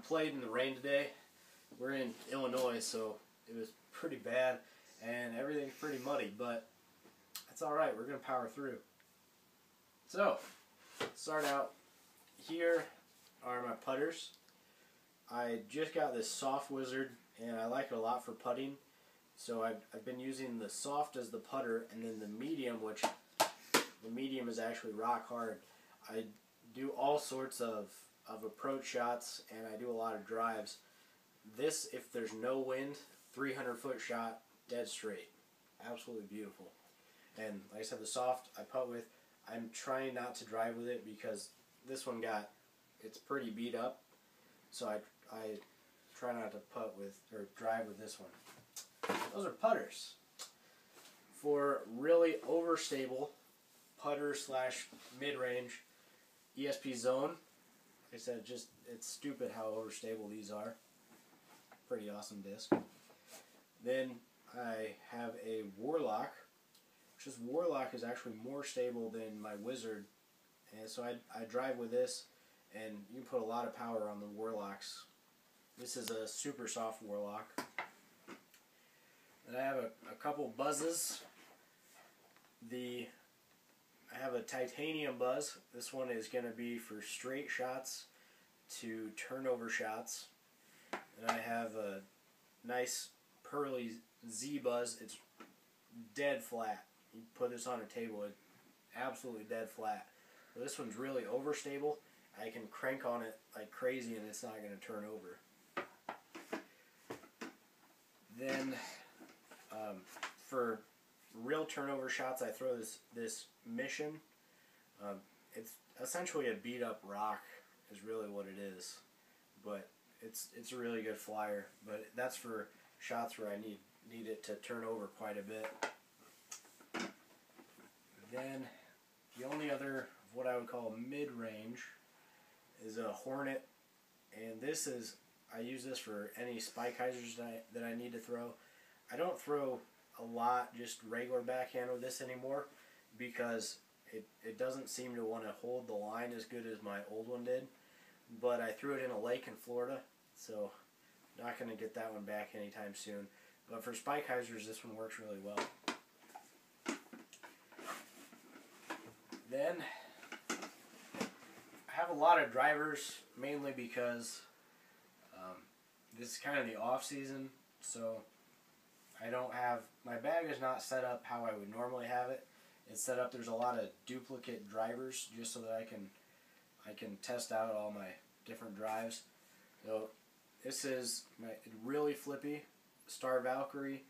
played in the rain today. We're in Illinois, so it was pretty bad, and everything's pretty muddy, but that's alright, we're going to power through. So, start out, here are my putters. I just got this soft Wizard, and I like it a lot for putting. So I've been using the soft as the putter, and then the medium, which the medium is actually rock hard. I do all sorts of approach shots, and I do a lot of drives. This, if there's no wind, 300-foot shot, dead straight. Absolutely beautiful. And like I said, the soft I putt with. I'm trying not to drive with it because this one it's pretty beat up. So I try not to putt with, or drive with this one. Those are putters. For really overstable putter / mid-range ESP zone, like I said, it's stupid how overstable these are. Pretty awesome disc. Then I have a Warlock, which is Warlock is actually more stable than my Wizard, and so I drive with this, and you can put a lot of power on the Warlocks. This is a super soft Warlock. Then I have a couple buzzes. I have a titanium buzz. This one is going to be for straight shots to turnover shots. And I have a nice pearly Z buzz. It's dead flat. You put this on a table, it's absolutely dead flat. So this one's really overstable. I can crank on it like crazy and it's not going to turn over. Then for real turnover shots, I throw this Mission. It's essentially a beat up rock is really what it is, but it's a really good flyer. But that's for shots where I need it to turn over quite a bit. Then the only other what I would call mid-range is a Hornet, and this is I use this for any spike hyzers that I need to throw. I don't throw a lot just regular backhand with this anymore because it doesn't seem to want to hold the line as good as my old one did. But I threw it in a lake in Florida, so not going to get that one back anytime soon. But for spike hyzers, this one works really well. Then I have a lot of drivers, mainly because this is kind of the off season, so I don't have, my bag is not set up how I would normally have it. It's set up, there's a lot of duplicate drivers just so that I can test out all my different drives. So this is my really flippy Star Valkyrie.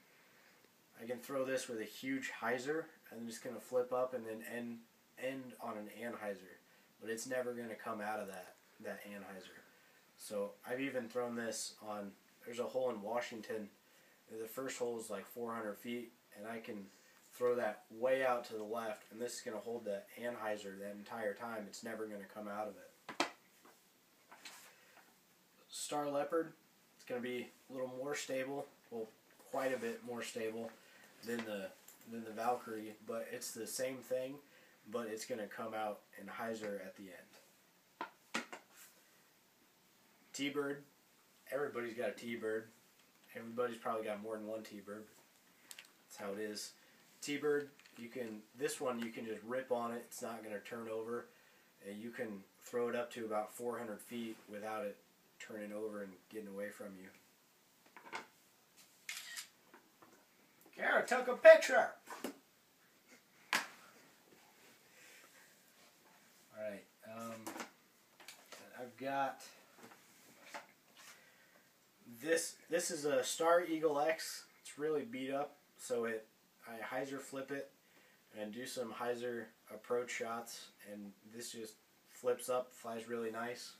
I can throw this with a huge hyzer. I'm just going to flip up and then end on an anhyzer, but it's never going to come out of that anhyzer. So I've even thrown this on, there's a hole in Washington. The first hole is like 400 feet, and I can throw that way out to the left, and this is going to hold the anhyzer that entire time. It's never going to come out of it. Star Leopard, it's going to be a little more stable, well, quite a bit more stable than the Valkyrie, but it's the same thing, but it's going to come out in hyzer at the end. T-Bird, everybody's got a T-Bird. Everybody's probably got more than one T-Bird. That's how it is. T-Bird, this one you can just rip on it. It's not going to turn over. And you can throw it up to about 400 feet without it turning over and getting away from you. Kara took a picture! Alright, I've got this is a Star Eagle X. It's really beat up, so I hyzer flip it and do some hyzer approach shots, and this just flips up, flies really nice.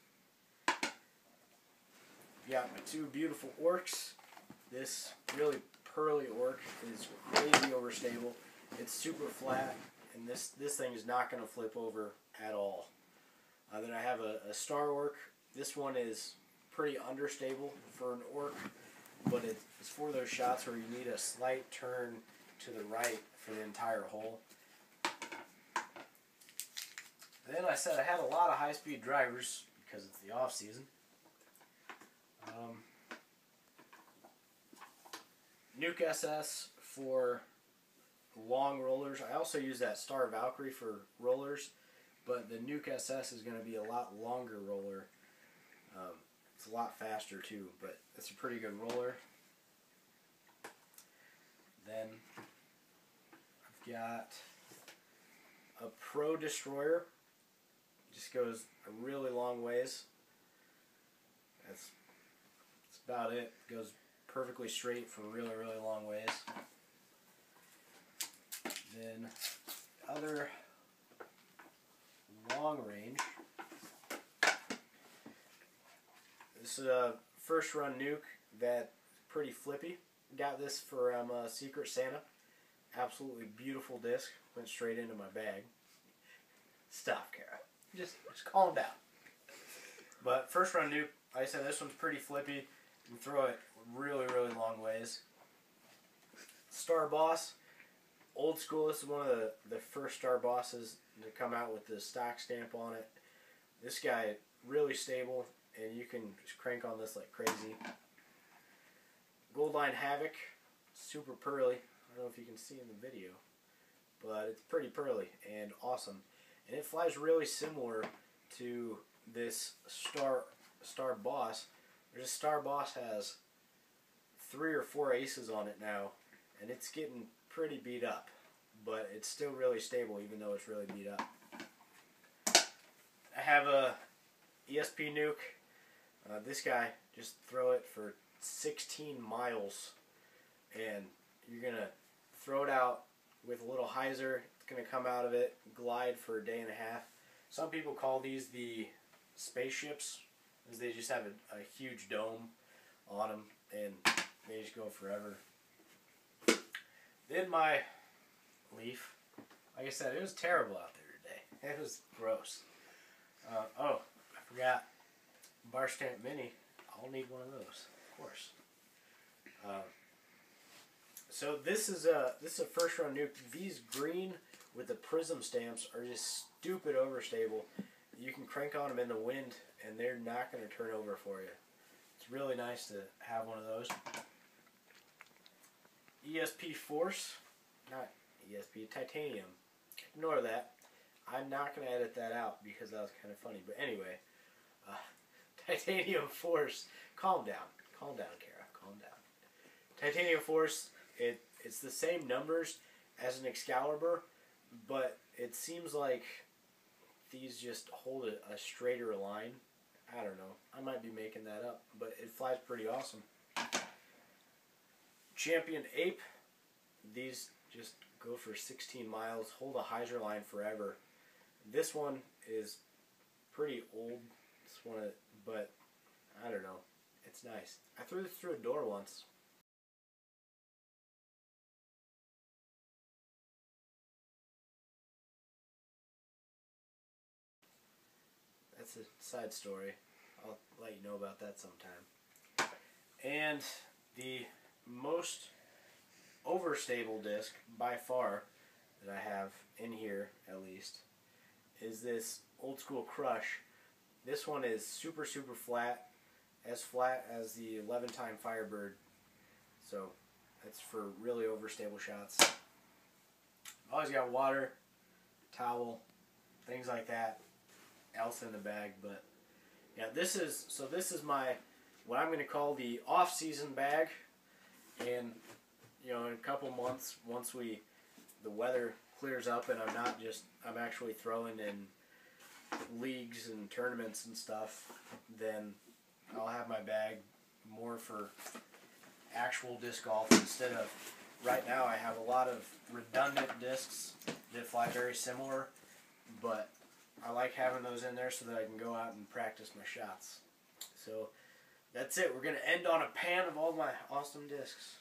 Got my two beautiful orcs. This really pearly orc is crazy overstable. It's super flat, and this thing is not going to flip over at all. Then I have a Star Orc. This one is pretty understable for an orc, but it's for those shots where you need a slight turn to the right for the entire hole. Then I said I had a lot of high-speed drivers because it's the off-season. Nuke SS for long rollers. I also use that Star Valkyrie for rollers, but the Nuke SS is going to be a lot longer roller. It's a lot faster too, but it's a pretty good roller. Then I've got a Pro Destroyer. Just goes a really long ways. That's about it. Goes perfectly straight for really, really long ways. Then other long range. This is a first run nuke that's pretty flippy. Got this from Secret Santa. Absolutely beautiful disc. Went straight into my bag. Stop, Kara. Just calm down. But first run nuke, like I said, this one's pretty flippy. You can throw it really, really long ways. Star Boss, old school. This is one of the first Star Bosses to come out with the stock stamp on it. This guy, really stable, and you can just crank on this like crazy. Goldline Havoc, super pearly. I don't know if you can see in the video, but it's pretty pearly and awesome. And it flies really similar to this Star Boss. This Star Boss has 3 or 4 aces on it now, and it's getting pretty beat up, but it's still really stable even though it's really beat up. I have a ESP nuke. This guy, just throw it for 16 miles, and you're gonna throw it out with a little hyzer. It's gonna come out of it, glide for a day and a half. Some people call these the spaceships, because they just have a huge dome on them, and they just go forever. Then my Leaf, like I said, it was terrible out there today. It was gross. Oh, I forgot, bar stamp mini. I'll need one of those, of course. So this is a first run nuke. These green with the prism stamps are just stupid overstable. You can crank on them in the wind and they're not going to turn over for you. It's really nice to have one of those. ESP Force, not ESP, Titanium. Ignore that. I'm not going to edit that out because that was kind of funny. But anyway, Titanium Force. Calm down. Calm down, Kara. Calm down. Titanium Force, it's the same numbers as an Excalibur, but it seems like these just hold a straighter line. I don't know. I might be making that up, but it flies pretty awesome. Champion Ape. These just go for 16 miles, hold a hyzer line forever. This one is pretty old, but I don't know. It's nice. I threw this through a door once. That's a side story. I'll let you know about that sometime. And the most overstable disc by far that I have in here, at least, is this old school Crush. This one is super, super flat as the 11-time Firebird. So that's for really overstable shots. Always got water, towel, things like that else in the bag. But yeah, this is my, what I'm going to call the off-season bag. And you know, in a couple months, once the weather clears up and I'm actually throwing in leagues and tournaments and stuff, then I'll have my bag more for actual disc golf instead of, right now I have a lot of redundant discs that fly very similar, but I like having those in there so that I can go out and practice my shots. So that's it. We're going to end on a pan of all my awesome discs.